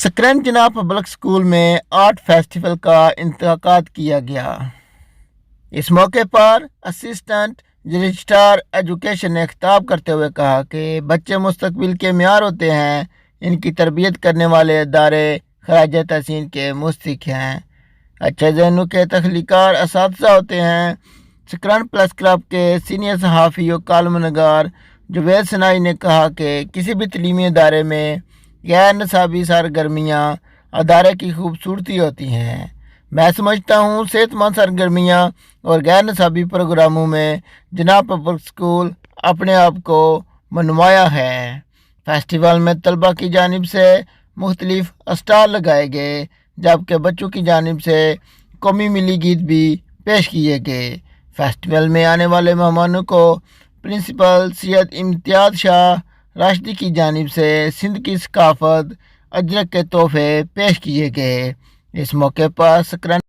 Screen جناح public school میں art festival کا انعقاد کیا گیا۔ اس موقع پر اسسٹنٹ رجسٹرار ایجوکیشن نے خطاب کرتے ہوئے کہا کہ بچے مستقبل کے معیار ہوتے ہیں، ان کی تربیت کرنے والے ادارے خراج تحسین کے مستحق ہیں، اچھے ذہنوں کے تخلیقی اساتذہ ہوتے ہیں۔ سکرین پریس کلب کے سینئر صحافی و کالم نگار جاوید ثنائی نے کہا کہ کسی بھی تعلیمی ادارے میں غیر نصابی سرگرمیاں ادارے کی خوبصورتی ہوتی ہیں۔ میں سمجھتا ہوں صحت مند سرگرمیاں اور غیر نصابی پروگراموں میں جناح پبلک اسکول اپنے آپ کو منوایا ہے۔ فیسٹیول میں طلباء کی جانب سے مختلف اسٹال لگائے گئے، جبکہ بچوں کی جانب سے قومی ملی گیت بھی پیش کیے گئے۔ فیسٹیول میں آنے والے مہمانوں کو پرنسپل سید امتیاز شاہ راشدی کی جانب سے سندھ کی ثقافت اجرک کے تحفے پیش کیے گئے۔ اس موقع پر سکرین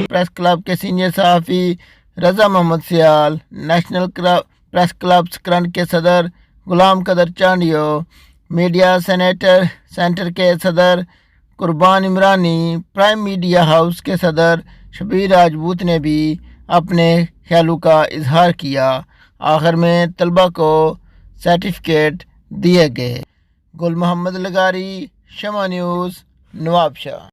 پریس کلب کے سینئر صحافی رضا محمد سیال، نیشنل پریس کلب سکرین کے صدر غلام قدر چانڈیو، میڈیا سینٹر کے صدر قربان عمرانی، پرائم میڈیا ہاؤس کے صدر شبیر راجپوت نے بھی اپنے خیالوں کا اظہار کیا۔ آخر میں طلباء کو سرٹیفکیٹ دیے گئے۔ گل محمد لغاری، شمع نیوز، نواب شاہ۔